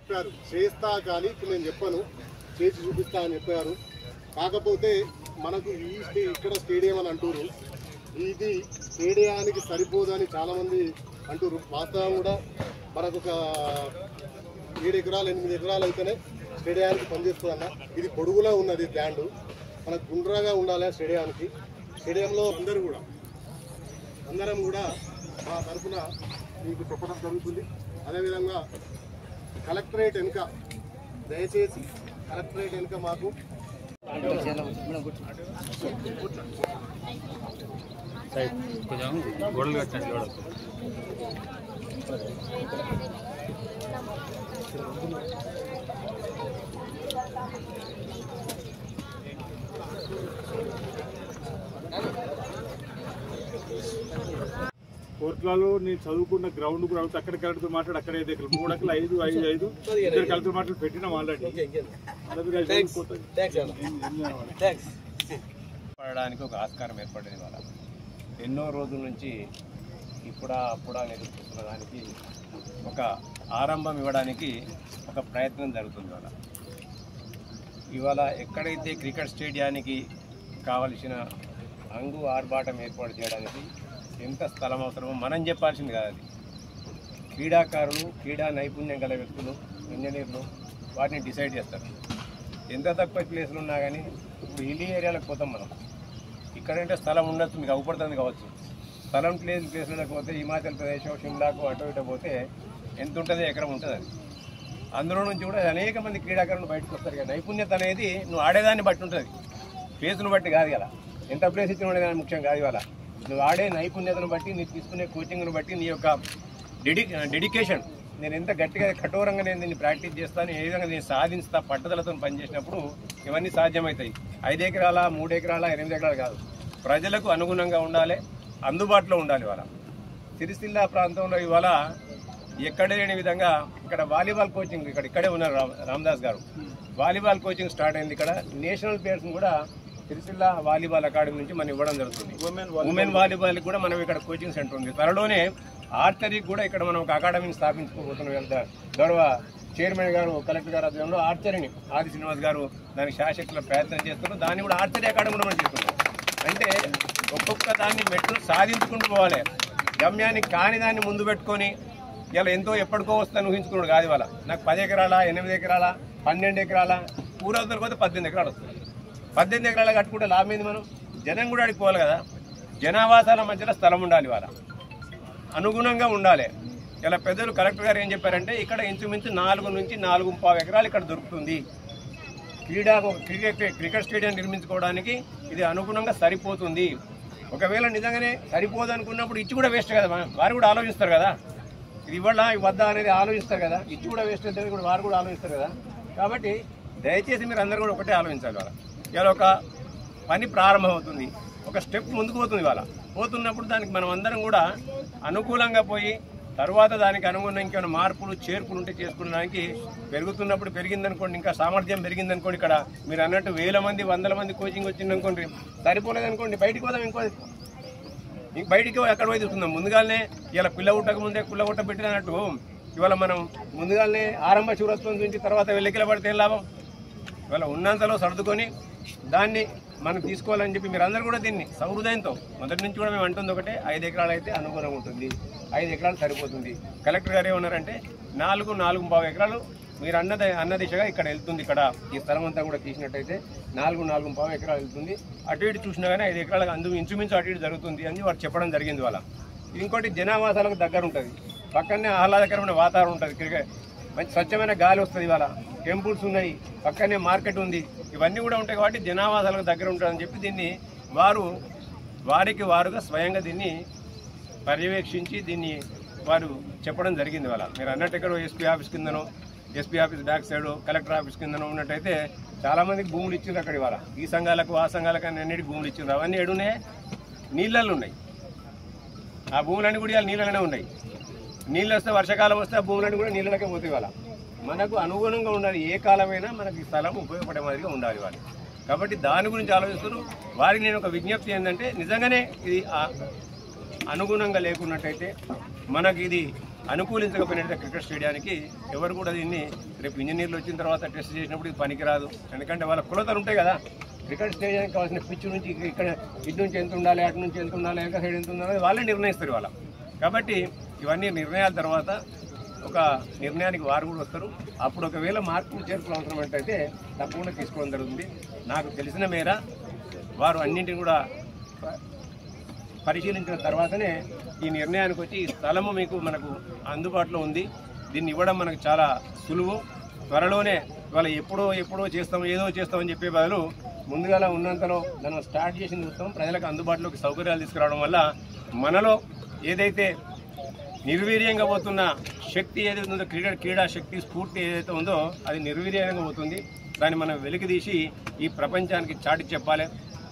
చెప్పారు, చేస్తా కానీ ఇప్పుడు నేను చెప్పను, చేసి చూపిస్తా అని చెప్పారు. కాకపోతే మనకు ఇక్కడ స్టేడియం అని అంటారు, ఇది స్టేడియానికి సరిపోదని చాలామంది అంటారు. వాస్తవం కూడా మనకు ఒక 7 ఎకరాలు 8 ఎకరాలు అయితేనే స్టేడియానికి పనిచేస్తుందన్న. ఇది పొడుగులా ఉన్నది ల్యాండ్, మనకు గుండ్రాగా ఉండాలి స్టేడియానికి. స్టేడియంలో అందరం కూడా మా తరఫున మీకు చెప్పడం జరుగుతుంది. అదేవిధంగా కలెక్టరేట్ వెనుక దయచేసి కలెక్టరేట్ వెనుక మాకు గోడలు కట్టినట్లు కోర్టులలో నేను చదువుకున్న గ్రౌండ్ కూడా అక్కడ కలెక్టర్ మాట్లాడి అక్కడ 5 ఎకరాలు 3 ఎకరాలు 5 ఇద్దరు కలెక్టర్ మాటలు పెట్టినాం ఆల్రెడీ. పడడానికి ఒక ఆస్కారం ఏర్పడింది. వాళ్ళ ఎన్నో రోజుల నుంచి అప్పుడా నిరూపిస్తున్న దానికి ఒక ఆరంభం ఇవ్వడానికి ఒక ప్రయత్నం జరుగుతుంది. ఇవాళ ఎక్కడైతే క్రికెట్ స్టేడియానికి కావలసిన అంగు ఆర్భాటం ఏర్పాటు చేయడానికి ఎంత స్థలం అవసరమో మనం చెప్పాల్సింది కాదు. అది క్రీడాకారులు, క్రీడా నైపుణ్యం గల వ్యక్తులు, ఇంజనీర్లు వాటిని డిసైడ్ చేస్తారు. ఎంత తక్కువ ప్లేసులు ఉన్నా కానీ ఇప్పుడు హిల్లీ ఏరియాలకు పోతాం మనం. ఇక్కడంటే స్థలం ఉండొచ్చు, మీకు అవపడుతుంది కావచ్చు. స్థలం ప్లేసులకు పోతే హిమాచల్ ప్రదేశ్, షిమ్లాకు అటు ఇటు పోతే ఎంత ఉంటుంది, ఎకరం ఉంటుంది. అది అందులో నుంచి కూడా అనేక మంది క్రీడాకారులు బయటకు వస్తారు కదా. నైపుణ్యత అనేది నువ్వు ఆడేదాన్ని బట్టి ఉంటుంది, ప్లేసును బట్టి కాదు కదా. ఎంత ప్లేస్ ఇచ్చిన ఉండేదాన్ని ముఖ్యం కాదు. ఇవాళ నువ్వు ఆడే నైపుణ్యతను బట్టి, నీ తీసుకునే కోచింగ్ను బట్టి, నీ యొక్క డెడికేషన్, నేను ఎంత గట్టిగా కఠోరంగా నేను దీన్ని ప్రాక్టీస్ చేస్తాను, ఏ విధంగా నేను సాధిస్తా పట్టుదలతో పనిచేసినప్పుడు ఇవన్నీ సాధ్యమవుతాయి. 5 ఎకరాల 3 ఎకరాల 8 ఎకరాలు కాదు, ప్రజలకు అనుగుణంగా ఉండాలి, అందుబాటులో ఉండాలి. ఇవాళ సిరిసిల్ల ప్రాంతంలో ఇవాళ ఎక్కడ లేని విధంగా ఇక్కడ వాలీబాల్ కోచింగ్ ఇక్కడే ఉన్నారు రామదాస్ గారు. వాలీబాల్ కోచింగ్ స్టార్ట్ అయింది. ఇక్కడ నేషనల్ ప్లేయర్స్ కూడా సిరిసిల్ల వాలీబాల్ అకాడమీ నుంచి మనం ఇవ్వడం జరుగుతుంది. ఉమెన్ వాలీబాల్ కూడా మనం ఇక్కడ కోచింగ్ సెంటర్ ఉంది. త్వరలోనే ఆర్చరీకి కూడా ఇక్కడ మనం ఒక అకాడమీని స్థాపించుకోబోతున్నాం. గౌరవ చైర్మన్ గారు, కలెక్టర్ గారు ఆధ్వర్యంలో ఆర్చరీని ఆది శ్రీనివాస్ గారు దానికి శాశక్తుల ప్రయత్నం చేస్తున్నారు. దాన్ని కూడా ఆర్చరీ అకాడమీ కూడా మనం చేస్తున్నాం. అంటే ఒక్కొక్క దాన్ని మెట్లు సాధించుకుంటూ పోవాలి. గమ్యానికి కాని దాన్ని ముందు పెట్టుకొని ఇలా ఎంతో ఎప్పటికో వస్తాను ఊహించుకున్నాడు కాదు. ఇవాళ నాకు 10 ఎకరాల 8 ఎకరాల 12 ఎకరాల ఊరవుతారు పోతే 18 ఎకరాలు వస్తుంది. 18 ఎకరాలు కట్టుకుంటే లాభం ఏంది? మనం జనం కూడా అడిగిపోవాలి కదా. జనావాసాల మధ్యలో స్థలం ఉండాలి, వాళ్ళ అనుగుణంగా ఉండాలి. ఇలా పెద్దలు కలెక్టర్ గారు ఏం చెప్పారంటే ఇక్కడ ఇంచుమించు 4 నుంచి 4.5 ఎకరాలు ఇక్కడ దొరుకుతుంది. క్రికెట్ స్టేడియం నిర్మించుకోవడానికి ఇది అనుగుణంగా సరిపోతుంది. ఒకవేళ నిజంగానే సరిపోదు అనుకున్నప్పుడు ఇచ్చి కూడా వేస్ట్ కదా, వారు కూడా ఆలోచిస్తారు కదా. ఇది ఇవ్వాల వద్దా అనేది ఆలోచిస్తారు కదా, ఇచ్చి కూడా వేస్ట్ అయితే కూడా వారు కూడా ఆలోచిస్తారు కదా. కాబట్టి దయచేసి మీరు అందరూ కూడా ఒకటే ఆలోచించాలి. వాళ్ళ ఇలా ఒక పని ప్రారంభమవుతుంది, ఒక స్టెప్ ముందుకు పోతుంది. ఇవాళ పోతున్నప్పుడు దానికి మనం అందరం కూడా అనుకూలంగా పోయి తర్వాత దానికి అనుగుణంగా ఇంకేమైనా మార్పులు చేర్పులు ఉంటే చేసుకోవడానికి పెరుగుతున్నప్పుడు పెరిగిందనుకోండి, ఇంకా సామర్థ్యం పెరిగిందనుకోండి. ఇక్కడ మీరు అన్నట్టు 1000 మంది 100 మంది కోచింగ్ వచ్చిందనుకోండి, సరిపోలేదనుకోండి బయటికి పోదాం. ఇంక బయటికి ఎక్కడ పోయి చూస్తున్నాం. ముందుగానే ఇలా పిల్ల ఉట్టక ముందే కుల్ల ఉట్ట పెట్టినట్టు ఇవాళ మనం ముందుగానే ఆరంభ శూరత్వం నుంచి తర్వాత వెల్లకిల పడితే ఏం లాభం? ఇవాళ ఉన్నంతలో సర్దుకొని దాన్ని మనం తీసుకోవాలని చెప్పి మీరు అందరూ కూడా దీన్ని సహృదయంతో మొదటి నుంచి కూడా మేము అంటుంది ఒకటే, 5 ఎకరాలు అయితే అనుగుణంగా ఉంటుంది, 5 ఎకరాలు సరిపోతుంది. కలెక్టర్ గారు ఏమన్నారంటే 4.5 ఎకరాలు మీరు అన్న దిశగా ఇక్కడ వెళ్తుంది. ఇక్కడ ఈ స్థలం అంతా కూడా తీసినట్టయితే 4.5 ఎకరాలు వెళ్తుంది. అటు ఇటు చూసినా కానీ 5 ఎకరాలకు ఇంచుమించు అటు ఇటు జరుగుతుంది అని వారు చెప్పడం జరిగింది. వాళ్ళ ఇంకోటి జనావాసాలకు దగ్గర ఉంటుంది, పక్కనే ఆహ్లాదకరమైన వాతావరణం ఉంటుంది, మంచి స్వచ్ఛమైన గాలి వస్తుంది. ఇవాళ టెంపుల్స్ ఉన్నాయి, పక్కనే మార్కెట్ ఉంది, ఇవన్నీ కూడా ఉంటాయి. కాబట్టి జనావాసాలకు దగ్గర ఉంటుందని చెప్పి దీన్ని వారికి వారుగా స్వయంగా దీన్ని పర్యవేక్షించి దీన్ని వారు చెప్పడం జరిగింది. వాళ్ళ మీరు అన్నట్టు ఇక్కడ ఎస్పీ ఆఫీస్ కిందనో, SP office back side collector office కిందనో ఉన్నట్టయితే చాలామందికి భూములు ఇచ్చిండ్రు. అక్కడ ఇవాళ ఈ సంఘాలకు ఆ సంఘాలకు అన్నిటికీ భూములు ఇచ్చిండ్రు. అవన్నీ ఏడున్నాయి, నీళ్ళల్లో ఉన్నాయి. ఆ భూములన్నీ కూడా ఇవాళ నీళ్ళలోనే ఉన్నాయి. నీళ్ళు వస్తే వర్షాకాలం వస్తే ఆ భూములన్నీ కూడా నీళ్ళకే పోతాయి. ఇవాళ మనకు అనుగుణంగా ఉండాలి, ఏ కాలమైనా మనకి స్థలం ఉపయోగపడే మాదిరిగా ఉండాలి వాళ్ళు. కాబట్టి దాని గురించి ఆలోచిస్తారు. వారికి నేను ఒక విజ్ఞప్తి ఏంటంటే నిజంగానే ఇది అనుగుణంగా లేకున్నట్టయితే మనకి ఇది అనుకూలించకపోయినట్టు క్రికెట్ స్టేడియానికి ఎవరు కూడా దీన్ని రేపు ఇంజనీర్లు వచ్చిన తర్వాత టెస్ట్ చేసినప్పుడు ఇది పనికిరాదు. ఎందుకంటే వాళ్ళ కొలతలు ఉంటాయి కదా. క్రికెట్ స్టేడియానికి కావాల్సిన పిచ్ నుంచి ఇక్కడ ఇటు నుంచి ఎంత ఉండాలి, అటు నుంచి ఎంత ఉండాలి, వెనక సైడ్ ఎంత ఉండాలి వాళ్ళే నిర్ణయిస్తారు వాళ్ళ. కాబట్టి ఇవన్నీ నిర్ణయాల తర్వాత ఒక నిర్ణయానికి వారు కూడా వస్తారు. అప్పుడు ఒకవేళ మార్పులు చేర్పులు అవసరమైతే తప్పకుండా తీసుకోవడం జరుగుతుంది. నాకు తెలిసిన మేర వారు అన్నింటిని కూడా పరిశీలించిన తర్వాతనే ఈ నిర్ణయానికి వచ్చి ఈ స్థలము మనకు అందుబాటులో ఉంది, దీన్ని ఇవ్వడం మనకు చాలా సులువు. త్వరలోనే ఇవాళ ఎప్పుడో చేస్తాం ఏదో చేస్తామని చెప్పే బదులు ముందుగా ఉన్నంతలో దాన్ని స్టార్ట్ చేసింది ఉత్తమం. ప్రజలకు అందుబాటులోకి సౌకర్యాలు తీసుకురావడం వల్ల మనలో ఏదైతే నిర్వీర్యంగా పోతున్న శక్తి ఏదైతే ఉందో క్రీడా శక్తి స్ఫూర్తి ఏదైతే ఉందో అది నిర్వీర్యంగా పోతుంది. దాన్ని మనం వెలికితీసి ఈ ప్రపంచానికి చాటి చెప్పాలి.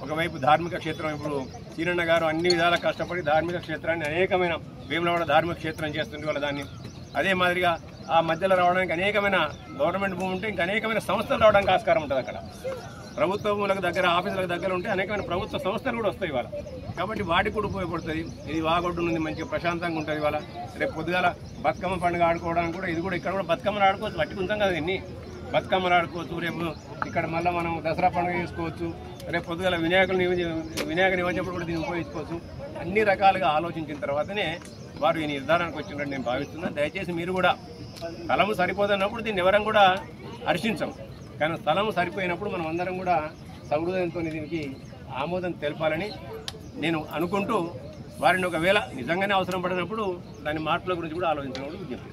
ఒకవైపు ధార్మిక క్షేత్రం, ఇప్పుడు సీనన్న గారు అన్ని విధాలా కష్టపడి ధార్మిక క్షేత్రాన్ని అనేకమైన వేములవాడ ధార్మిక క్షేత్రం చేస్తుంది వాళ్ళ దాన్ని. అదే మాదిరిగా ఆ మధ్యలో రావడానికి అనేకమైన గవర్నమెంట్ భూమి ఉంటే ఇంకా అనేకమైన సంస్థలు రావడానికి ఆస్కారం ఉంటుంది. అక్కడ ప్రభుత్వ భూములకు దగ్గర ఆఫీసులకు దగ్గర ఉంటే అనేకమైన ప్రభుత్వ సంస్థలు కూడా వస్తాయి ఇవాళ. కాబట్టి వాటికి కూడా ఉపయోగపడుతుంది. ఇది వాగొడ్డు నుండి మంచిగా ప్రశాంతంగా ఉంటుంది. ఇవాళ రేపు పొద్దుగాల బతుకమ్మ పండుగ ఆడుకోవడానికి కూడా ఇది కూడా ఇక్కడ కూడా బతుకమ్మలు ఆడుకోవచ్చు. పట్టి ఉంటాం కదా దీన్ని బతుకమ్మలు ఆడుకోవచ్చు. రేపు ఇక్కడ మళ్ళీ మనం దసరా పండుగ చేసుకోవచ్చు. రేపు పొద్దుగాల వినాయక నిమజ్జనప్పుడు కూడా దీన్ని ఉపయోగించుకోవచ్చు. అన్ని రకాలుగా ఆలోచించిన తర్వాతనే వారు ఈ నిర్ధారణకు వచ్చినట్టు నేను భావిస్తున్నాను. దయచేసి మీరు కూడా స్థలము సరిపోతున్నప్పుడు దీన్ని ఎవరం కూడా హర్షించం, కానీ స్థలం సరిపోయినప్పుడు మనం అందరం కూడా సహృదయంతో దీనికి ఆమోదం తెలపాలని నేను అనుకుంటూ వారిని ఒకవేళ నిజంగానే అవసరం పడినప్పుడు దాని మార్పుల గురించి కూడా ఆలోచించడం విజ్ఞప్తి.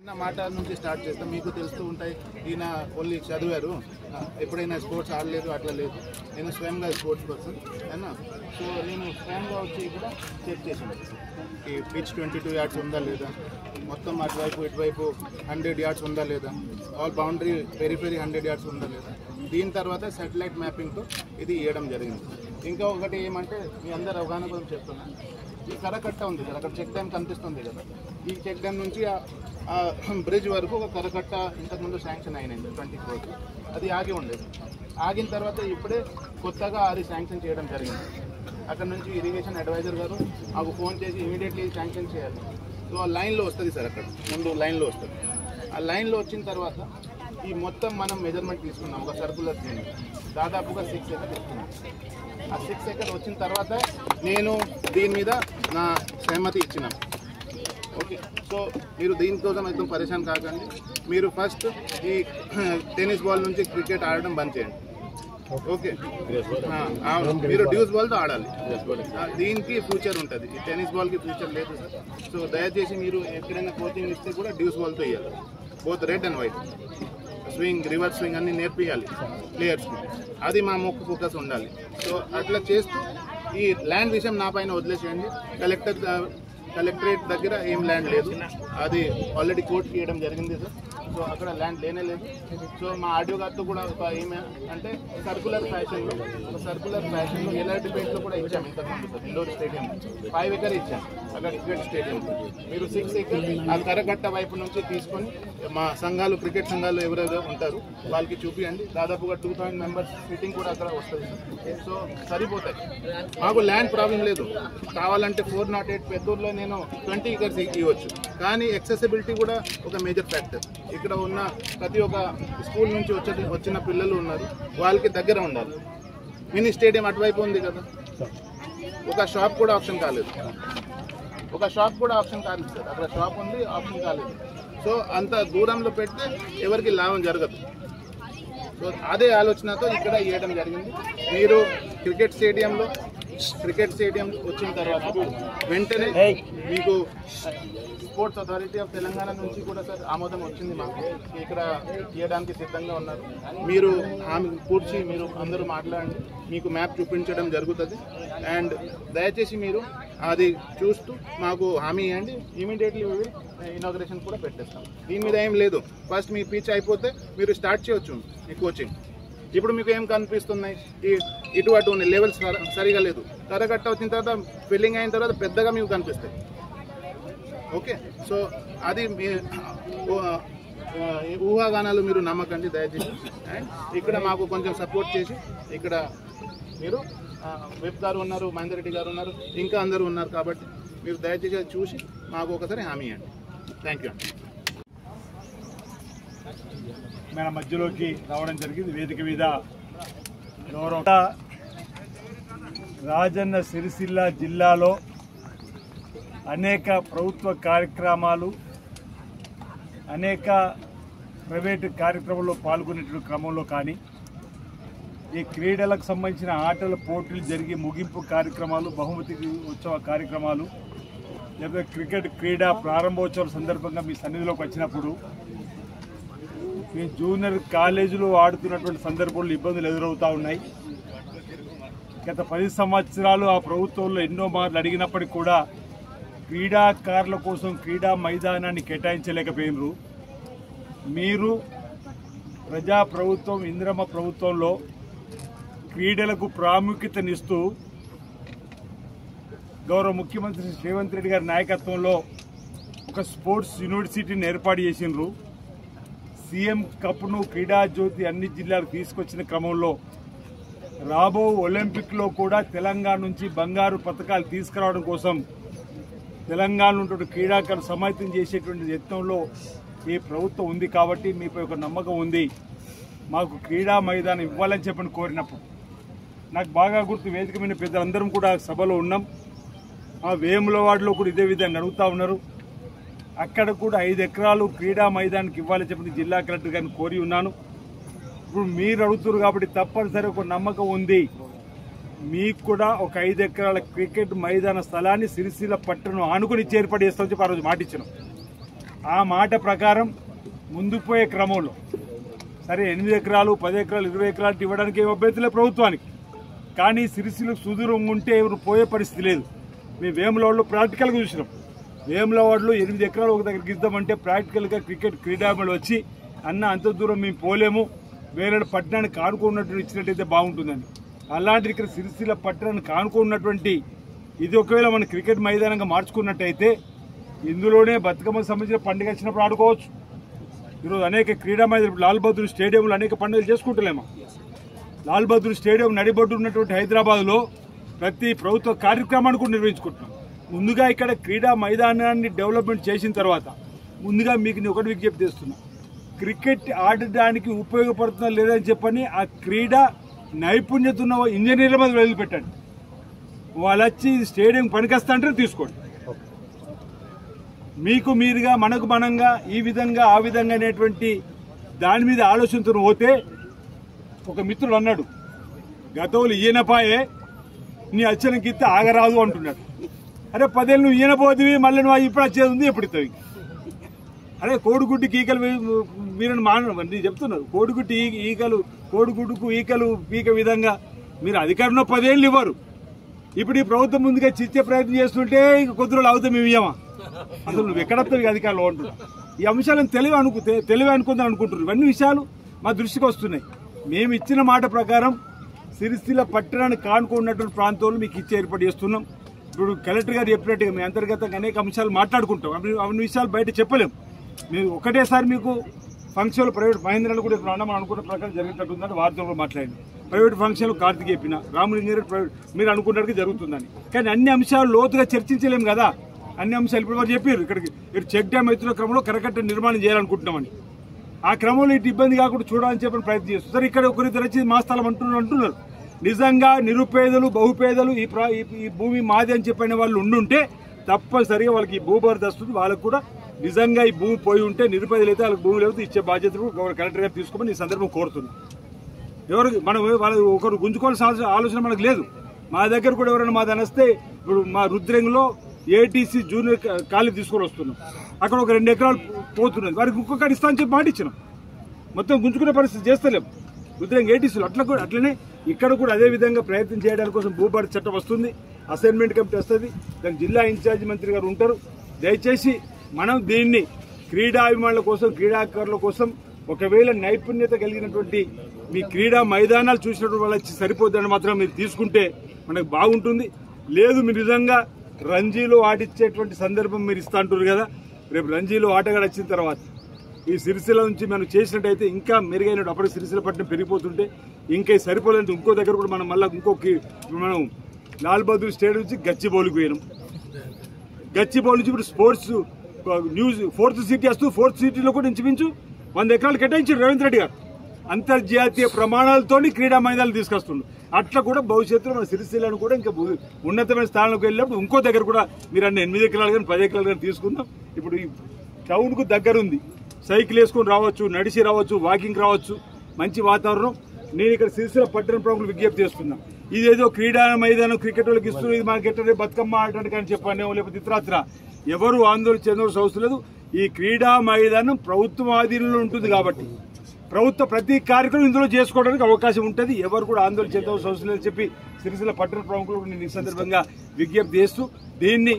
చిన్న మాట నుంచి స్టార్ట్ చేస్తాం. మీకు తెలుస్తూ ఉంటాయి, ఈయన ఓన్లీ చదివారు, ఎప్పుడైనా స్పోర్ట్స్ ఆడలేదు అట్లా లేదు. నేను స్వయంగా స్పోర్ట్స్ పర్సన్ అయినా, సో నేను స్వయంగా వచ్చి ఇక్కడ చెక్ చేసాను ఈ పిచ్ 22 yards ఉందా లేదా, మొత్తం అటువైపు ఇటువైపు 100 yards ఉందా లేదా, ఆల్ బౌండరీ పెరిఫెరీ 100 yards ఉందా లేదా. దీని తర్వాత శాటిలైట్ మ్యాపింగ్తో ఇది ఇవ్వడం జరిగింది. ఇంకా ఒకటి ఏమంటే మీ అందరు అవగాహన కోసం చెప్తున్నాను, ఈ కరకట్ట ఉంది కదా, అక్కడ చెక్ డ్యామ్ కనిపిస్తుంది కదా, ఈ చెక్ డ్యామ్ నుంచి ఆ బ్రిడ్జ్ వరకు ఒక కరకట్ట ఇంతకుముందు శాంక్షన్ అయినాయి 20 crores. అది ఆగి ఉండేది. ఆగిన తర్వాత ఇప్పుడే కొత్తగా అది శాంక్షన్ చేయడం జరిగింది. అక్కడ నుంచి ఇరిగేషన్ అడ్వైజర్ గారు మాకు ఫోన్ చేసి ఇమీడియట్లీ శాంక్షన్ చేయాలి. సో ఆ లైన్లో వస్తుంది సార్, అక్కడ ముందు లైన్లో వస్తుంది. ఆ లైన్లో వచ్చిన తర్వాత ఈ మొత్తం మనం మెజర్మెంట్ తీసుకున్నాం. ఒక సర్కులర్ దీన్ని దాదాపుగా 6 acres తీసుకున్నాం. ఆ 6 acres వచ్చిన తర్వాత నేను దీని మీద నా సహమతి ఇచ్చినాను. ఓకే, సో మీరు దీనికోసం అయితే పరేషాన్ కాకండి. మీరు ఫస్ట్ ఈ టెన్నిస్ బాల్ నుంచి క్రికెట్ ఆడడం బంద్ చేయండి. ఓకే, మీరు డ్యూస్ బాల్తో ఆడాలి. దీనికి ఫ్యూచర్ ఉంటుంది, ఈ టెన్నిస్ బాల్కి ఫ్యూచర్ లేదు సార్. సో దయచేసి మీరు ఎక్కడైనా కోచింగ్ ఇస్తే కూడా డ్యూస్ బాల్తో ఇవ్వాలి. Both red and white, swing reverse swing అన్ని నేర్పియాలి ప్లేయర్స్కి. అది మా ముఖ్య ఫోకస్ ఉండాలి. సో అట్లా చేస్తూ ఈ ల్యాండ్ విషయం నా పైన వదిలేసేయండి. కలెక్టరేట్ దగ్గర ఏం ల్యాండ్ లేదు, అది ఆల్రెడీ కోర్టుకి ఇవ్వడం జరిగింది సార్. సో అక్కడ ల్యాండ్ లేనే లేదు. సో మా ఆడియో గారితో కూడా ఒక ఏమే అంటే సర్కులర్ ఫ్యాషన్లో ఎల్ఆర్ డిబేట్లో కూడా ఇచ్చాము ఇంతకుముందు సార్. ఇండోర్ స్టేడియం 5 acres ఇచ్చాము అక్కడ క్రికెట్ స్టేడియం. మీరు 6 acres ఆ కరకట్ట వైపు నుంచి తీసుకొని మా సంఘాలు, క్రికెట్ సంఘాలు ఎవరెవరు ఉంటారు వాళ్ళకి చూపియండి. దాదాపుగా 2000 members మీటింగ్ కూడా అక్కడ వస్తుంది. సో సరిపోతాయి. మాకు ల్యాండ్ ప్రాబ్లం లేదు. కావాలంటే 408 పెద్దూరులో నేను 20 acres ఇవ్వచ్చు. కానీ యాక్సెసిబిలిటీ కూడా ఒక మేజర్ ఫ్యాక్టర్. ఇక్కడ ఉన్న ప్రతి ఒక్క స్కూల్ నుంచి వచ్చిన పిల్లలు ఉన్నారు, వాళ్ళకి దగ్గర ఉండాలి. మినీ స్టేడియం అటువైపు ఉంది కదా, ఒక షాప్ కూడా ఆప్షన్ కాలేదు. సార్ అక్కడ షాప్ ఉంది, ఆప్షన్ కాలేదు. సో అంత దూరంలో పెడితే ఎవరికి లాభం జరగదు. సో అదే ఆలోచనతో ఇక్కడ ఇవ్వడం జరిగింది. మీరు క్రికెట్ స్టేడియం వచ్చిన తర్వాత వెంటనే మీకు స్పోర్ట్స్ అథారిటీ ఆఫ్ తెలంగాణ నుంచి కూడా సార్ ఆమోదం వచ్చింది. మాకు ఇక్కడ ఇవ్వడానికి సిద్ధంగా ఉన్నారు. మీరు హామీ పూర్చి మీరు అందరూ మాట్లాడండి, మీకు మ్యాప్ చూపించడం జరుగుతుంది. అండ్ దయచేసి మీరు అది చూస్తూ మాకు హామీ ఇవ్వండి. ఇమీడియట్లీ ఇనాగ్రేషన్ కూడా పెట్టేస్తాం. దీని మీద ఏం లేదు. ఫస్ట్ మీ పిచ్ అయిపోతే మీరు స్టార్ట్ చేయవచ్చు మీ కోచింగ్. ఇప్పుడు మీకు ఏం కనిపిస్తున్నాయి, ఇటు అటు ఉన్నాయి, లెవెల్స్ సరిగా లేదు. కరకట్ట వచ్చిన తర్వాత ఫిల్లింగ్ అయిన తర్వాత పెద్దగా మీకు కనిపిస్తాయి. ఓకే, సో అది మీ ఊహాగానాలు మీరు నమ్మకండి దయచేసి. అండ్ ఇక్కడ మాకు కొంచెం సపోర్ట్ చేసి ఇక్కడ మీరు వెబ్ గారు ఉన్నారు, మహేందర్ రెడ్డి గారు ఉన్నారు, ఇంకా అందరూ ఉన్నారు. కాబట్టి మీరు దయచేసి చూసి మాకు ఒకసారి హామీ ఇవ్వండి. Thank you. మన మధ్యలోకి రావడం జరిగింది. వేదిక మీద గౌరవ రాజన్న సిరిసిల్ల జిల్లాలో అనేక ప్రభుత్వ కార్యక్రమాలు, అనేక ప్రైవేటు కార్యక్రమాల్లో పాల్గొనేటువంటి క్రమంలో కానీ, ఈ క్రీడలకు సంబంధించిన ఆటల పోటీలు జరిగి ముగింపు కార్యక్రమాలు, బహుమతి ఉత్సవ కార్యక్రమాలు, లేకపోతే క్రికెట్ క్రీడా ప్రారంభోత్సవాల సందర్భంగా మీ సన్నిధిలోకి వచ్చినప్పుడు మీ జూనియర్ కాలేజీలో ఆడుతున్నటువంటి సందర్భంలో ఇబ్బందులు ఎదురవుతూ ఉన్నాయి. గత 10 సంవత్సరాలు ఆ ప్రభుత్వంలో ఎన్నో మార్లు అడిగినప్పటికీ కూడా క్రీడాకారుల కోసం క్రీడా మైదానాన్ని కేటాయించలేకపోయినరు. మీరు ప్రజాప్రభుత్వం ఇందిరమ్మ ప్రభుత్వంలో క్రీడలకు ప్రాముఖ్యతనిస్తూ గౌరవ ముఖ్యమంత్రి రేవంత్ రెడ్డి గారి నాయకత్వంలో ఒక స్పోర్ట్స్ యూనివర్సిటీని ఏర్పాటు చేసినారు. సీఎం కప్ను క్రీడా జ్యోతి అన్ని జిల్లాలకు తీసుకొచ్చిన క్రమంలో రాబో ఒలింపిక్లో కూడా తెలంగాణ నుంచి బంగారు పథకాలు తీసుకురావడం కోసం తెలంగాణలో ఉంటున్న క్రీడాకారులు సమాయత్తం చేసేటువంటి యత్నంలో ఈ ప్రభుత్వం ఉంది. కాబట్టి మీపై ఒక నమ్మకం ఉంది. మాకు క్రీడా మైదానం ఇవ్వాలని చెప్పని కోరినప్పుడు నాకు బాగా గుర్తు, వేదిక మీద పెద్దలందరం కూడా సభలో ఉన్నాం. ఆ వేములవాడలో కూడా ఇదే విధంగా అడుగుతూ ఉన్నారు. అక్కడ కూడా 5 ఎకరాలు క్రీడా మైదానానికి ఇవ్వాలని చెప్పి జిల్లా కలెక్టర్ గారిని కోరి ఉన్నాను. ఇప్పుడు మీరు అడుగుతున్నారు కాబట్టి తప్పనిసరి ఒక నమ్మకం ఉంది. మీకు కూడా ఒక 5 ఎకరాల క్రికెట్ మైదాన స్థలాన్ని సిరిసిల్ల పట్టణం ఆనుకుని ఏర్పాటు చేస్తామని చెప్పి ఆ రోజు మాట ఇచ్చినాం. ఆ మాట ప్రకారం ముందుకు పోయే క్రమంలో సరే 8 ఎకరాలు 10 ఎకరాలు 20 ఎకరాలు ఇవ్వడానికి ఏం అభ్యర్థులే ప్రభుత్వానికి, కానీ సిరిసిల్లకు సుదూరం ఉంటే ఎవరు పోయే పరిస్థితి లేదు. మేము వేములవాడలో ప్రాక్టికల్గా చూసినాం. వేములవాడలో 8 ఎకరాలు ఒక దగ్గరికి ఇద్దామంటే ప్రాక్టికల్గా క్రికెట్ క్రీడామణులు వచ్చి అన్న అంత దూరం మేము పోలేము, వేరే పట్టణానికి కానుకున్నట్టు ఇచ్చినట్టయితే బాగుంటుందని. అలాంటి ఇక్కడ సిరిసిల్ల పట్టణానికి కానుకున్నటువంటి ఇది ఒకవేళ మనం క్రికెట్ మైదానంగా మార్చుకున్నట్టయితే ఇందులోనే బతుకమ్మకు సంబంధించిన పండుగ వచ్చినప్పుడు ఆడుకోవచ్చు. ఈరోజు అనేక క్రీడా మైదానం, లాల్ బహదూర్ స్టేడియంలో అనేక పండుగలు చేసుకుంటలేమో. లాల్ బహదూర్ స్టేడియం నడిబొడ్డు ఉన్నటువంటి హైదరాబాద్లో ప్రతి ప్రభుత్వ కార్యక్రమాన్ని కూడా నిర్వహించుకుంటున్నాం. ముందుగా ఇక్కడ క్రీడా మైదానాన్ని డెవలప్మెంట్ చేసిన తర్వాత ముందుగా మీకు ఒకటి విజ్ఞప్తి చేస్తున్నా, క్రికెట్ ఆడడానికి ఉపయోగపడుతుందా లేదని చెప్పని ఆ క్రీడా నైపుణ్యత ఉన్న ఇంజనీర్ల మీద వదిలిపెట్టండి. వాళ్ళు వచ్చి స్టేడియం పనికొస్తా అంటే తీసుకోండి. మీకు మీరుగా మనకు మనంగా ఈ విధంగా ఆ విధంగా అనేటువంటి దాని మీద ఆలోచనతో పోతే, ఒక మిత్రుడు అన్నాడు గతంలో ఈయనపాయే నీ అచ్చనకిస్తే ఆగరాదు అంటున్నాడు. అరే 10 ఏళ్ళు నువ్వు ఈయనపోతివి, మళ్ళీ నువ్వు ఇప్పుడు వచ్చేది ఉంది ఎప్పుడు ఇస్తావు? అదే కోడిగుడ్డుకి ఈకలు మీరని నేను చెప్తున్నారు. కోడిగుడ్డుకు ఈకలు పీక విధంగా మీరు అధికారంలో 10 ఏళ్ళు ఇవ్వరు. ఇప్పుడు ఈ ప్రభుత్వం ముందుగా చిచ్చే ప్రయత్నం చేస్తుంటే ఇక కొద్ది రోజులు అవుతాం మేము ఇవ్వమా? అసలు నువ్వు ఎక్కడొస్తావు అధికారంలో ఉంటున్నావు? ఈ అంశాలను తెలివి అనుకుందని అనుకుంటున్నారు. ఇవన్నీ విషయాలు మా దృష్టికి వస్తున్నాయి. మేము ఇచ్చిన మాట ప్రకారం సిరిసిల్ల పట్టణాన్ని కానుకున్నటువంటి ప్రాంతంలో మీకు ఇచ్చే ఏర్పాటు చేస్తున్నాం. ఇప్పుడు కలెక్టర్ గారు చెప్పినట్టుగా మీ అంతర్గతంగా అనేక అంశాలు మాట్లాడుకుంటాం. అవన్నీ విషయాలు బయట చెప్పలేము. మీరు ఒకటేసారి మీకు ఫంక్షన్లు ప్రైవేట్ మహేంద్రాలు కూడా ఇప్పుడు మనం అనుకున్న ప్రకారం జరిగేటట్టుందని వారితో కూడా మాట్లాడింది. ప్రైవేట్ ఫంక్షన్లు కార్తీక్ చెప్పిన రామలింగారెడ్డి ప్రైవేట్ మీరు అనుకున్నట్టుగా జరుగుతుందని. కానీ అన్ని అంశాలు లోతుగా చర్చించలేము కదా. అన్ని అంశాలు ఇప్పుడు వారు చెప్పారు. ఇక్కడికి చెక్ డ్యామ్ ఎత్తున్న క్రమంలో కరకట్ట నిర్మాణం చేయాలనుకుంటున్నామని. ఆ క్రమంలో ఇటు ఇబ్బంది కాకుండా చూడాలని చెప్పని ప్రయత్నం చేస్తారు. సరే ఇక్కడ ఒకరిద్దరు వచ్చి మా స్థలం అంటున్నారు. నిజంగా నిరుపేదలు బహుపేదలు ఈ భూమి మాది అని చెప్పిన వాళ్ళు ఉండుంటే తప్పనిసరిగా వాళ్ళకి ఈ భూభారదస్తుంది. వాళ్ళకు కూడా నిజంగా ఈ భూమి పోయి ఉంటే నిరుపేదలు అయితే వాళ్ళకి భూమి లేకపోతే ఇచ్చే బాధ్యతలు కలెక్టర్ గారు తీసుకోమని ఈ సందర్భం కోరుతున్నాం. మనం వాళ్ళు ఒకరు గుంజుకోవాల్సిన ఆలోచన మనకు లేదు. మా దగ్గర కూడా ఎవరైనా మాది అనిస్తే ఇప్పుడు మా రుద్రంగిలో ఏటీసీ జూనియర్ కాలేజ్ తీసుకొని వస్తున్నాం. అక్కడ ఒక 2 ఎకరాలు పోతున్నది. వారికి ఇంకొకటి ఇస్తా అని చెప్పి మాట ఇచ్చినాం. మొత్తం గుంజుకునే పరిస్థితి చేస్తలేం రుద్రంగి ఏటీసీలు. అట్లనే ఇక్కడ కూడా అదే విధంగా ప్రయత్నం చేయడానికి కోసం భూభారత చట్టం వస్తుంది, అసైన్మెంట్ కమిటీ వస్తుంది, దానికి జిల్లా ఇన్ఛార్జి మంత్రి గారు ఉంటారు. దయచేసి మనం దీన్ని క్రీడాభిమానుల కోసం క్రీడాకారుల కోసం ఒకవేళ నైపుణ్యత కలిగినటువంటి మీ క్రీడా మైదానాలు చూసినటువంటి వాళ్ళు వచ్చి సరిపోద్దని మాత్రం మీరు తీసుకుంటే మనకు బాగుంటుంది. లేదు మీరు నిజంగా రంజీలో ఆడిచ్చేటువంటి సందర్భం మీరు ఇస్తా అంటారు కదా, రేపు రంజీలో ఆటగాడు వచ్చిన తర్వాత ఈ సిరిసిల్ల నుంచి మనం చేసినట్టయితే ఇంకా మెరుగైన అప్పుడు సిరిసిల్ల పట్టణం పెరిగిపోతుంటే ఇంకా సరిపోలేదంటే ఇంకో దగ్గర కూడా మనం మళ్ళీ మనం లాల్ బహదూర్ స్టేడియం నుంచి గచ్చిబౌలికి పోయినాం. గచ్చిబౌలి నుంచి ఇప్పుడు స్పోర్ట్స్ న్యూస్ 4th సిటీ వస్తూ 4th సిటీలో కూడా ఇంచుమించు 100 ఎకరాలు కేటాయించారు రేవంత్ రెడ్డి గారు. అంతర్జాతీయ ప్రమాణాలతో క్రీడా మైదానాలు తీసుకొస్తుండ్రు. అట్లా కూడా భవిష్యత్తులో మన సిరిసిల్లను కూడా ఇంకా ఉన్నతమైన స్థానంలోకి వెళ్ళినప్పుడు ఇంకో దగ్గర కూడా మీరు అన్న 8 ఎకరాలు కానీ 10 ఎకరాలు కానీ తీసుకుందాం. ఇప్పుడు ఈ టౌన్కు దగ్గర ఉంది, సైకిల్ వేసుకొని రావచ్చు, నడిచి రావచ్చు, వాకింగ్ రావచ్చు, మంచి వాతావరణం. నేను ఇక్కడ సిరిసిల్ల పట్టణ ప్రముఖులు విజ్ఞప్తి చేస్తున్నాను. ఇదేదో క్రీడా మైదానం క్రికెట్ వాళ్ళకి ఇస్తున్నారు, ఇది మనకి ఎట్లా బతుకమ్మ ఆడటానికి అని చెప్పాను, లేకపోతే ఇతరత్ర ఎవరు ఆందోళన చెందవలసిన అవసరం లేదు. ఈ క్రీడా మైదానం ప్రభుత్వం ఆధీనంలో ఉంటుంది కాబట్టి ప్రభుత్వ ప్రతి కార్యక్రమం ఇందులో చేసుకోవడానికి అవకాశం ఉంటుంది. ఎవరు కూడా ఆందోళన చెందవలసిన అవసరం లేదని చెప్పి సిరిసిల్ల పట్టణ ప్రముఖులకు నేను ఈ సందర్భంగా విజ్ఞప్తి చేస్తూ, దీన్ని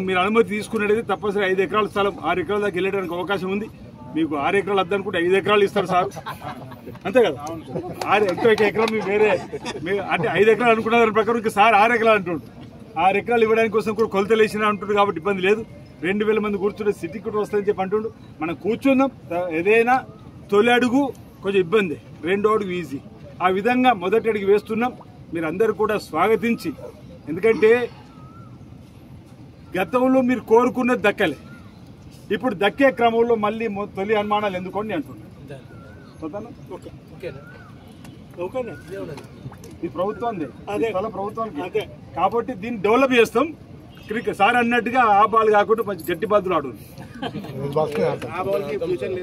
మీరు అనుమతి తీసుకునేది తప్పనిసరి 5 ఎకరాల స్థలం 6 ఎకరాల దాకా వెళ్ళడానికి అవకాశం ఉంది. మీకు 6 ఎకరాలు వద్దనుకుంటే 5 ఎకరాలు ఇస్తారు సార్, అంతే కదా. 6 ఎకరం వేరే అంటే 5 ఎకరాలు అనుకున్న దాని ప్రకారం ఇంకా సార్ 6 ఎకరాలు అంటుండ్రు. 6 ఎకరాలు ఇవ్వడానికి కోసం కూడా కొలతలు వేసినా అంటుండ్రు కాబట్టి ఇబ్బంది లేదు. 2000 మంది కూర్చుంటే సిటీ కూడా వస్తుందని చెప్పి అంటుండు. మనం కూర్చుందాం. ఏదైనా తొలి అడుగు కొంచెం ఇబ్బంది, 2వ అడుగు ఈజీ. ఆ విధంగా మొదటి అడుగు వేస్తున్నాం. మీరు అందరూ కూడా స్వాగతించి, ఎందుకంటే గతంలో మీరు కోరుకున్నది దక్కలే, ఇప్పుడు దక్కే క్రమంలో మళ్ళీ తొలి అనుమానాలు ఎందుకోండి అంటున్నాను. ఈ ప్రభుత్వాన్ని ప్రభుత్వానికి కాబట్టి దీన్ని డెవలప్ చేస్తాం. క్రికెట్ సార్ అన్నట్టుగా ఆ బాల్ కాకుండా మంచి గట్టి బాదులు ఆడు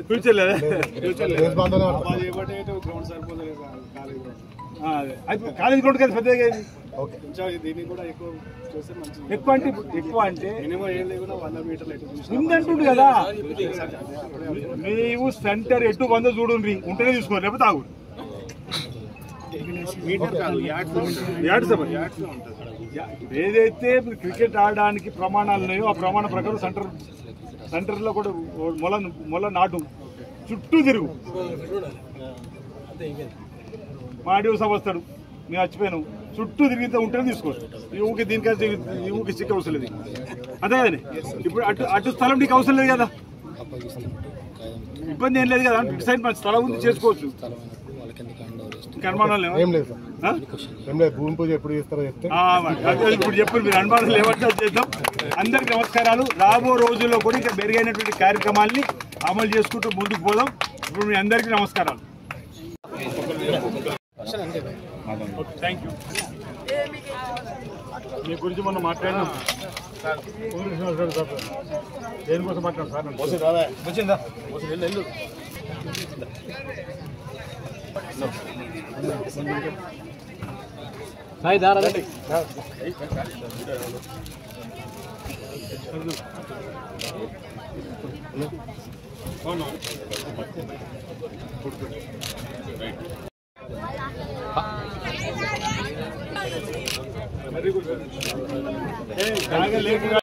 ఫ్యూచర్ లేదా కాలేజ్ గ్రౌండ్ కదా పెద్దగా ఎక్కువ అంటే ఉందంటుండు కదా. నీవు సెంటర్ ఎటు 100 చూడండి ఉంటేనే తీసుకోండి, లేకపోతే ఆగు. ఏదైతే క్రికెట్ ఆడడానికి ప్రమాణాలు ఉన్నాయో ఆ ప్రమాణ ప్రకారం సెంటర్లో కూడా మొల నాటు చుట్టూ తిరుగు. మా అడివి సభ వస్తాడు, మేము మర్చిపోయాను, చుట్టూ తిరిగితే ఉంటేనే తీసుకోవచ్చు. ఈ ఊరికి దీనికంటే ఈ ఊరికి చిక్క అవసరం లేదు. అదే కదండి. ఇప్పుడు అటు స్థలం నీకు అవసరం లేదు కదా, ఇబ్బంది ఏం లేదు కదా. ఇటు సైడ్ మన స్థలం ఉంది, చేసుకోవచ్చు. ఇప్పుడు చెప్పండి, మీరు అనుమానం లేవట్టు చేద్దాం. అందరికి నమస్కారాలు. రాబో రోజుల్లో కూడా ఇంకా మెరుగైనటువంటి కార్యక్రమాల్ని అమలు చేసుకుంటూ ముందుకు పోదాం. ఇప్పుడు మీ అందరికీ నమస్కారాలు. Thank you. మీ గురించి మనం మాట్లాడినాం. దేనికోసం మాట్లాడు సార్? వచ్చిందా? సాయి దారా వెరీ గుడ్. లేకుండా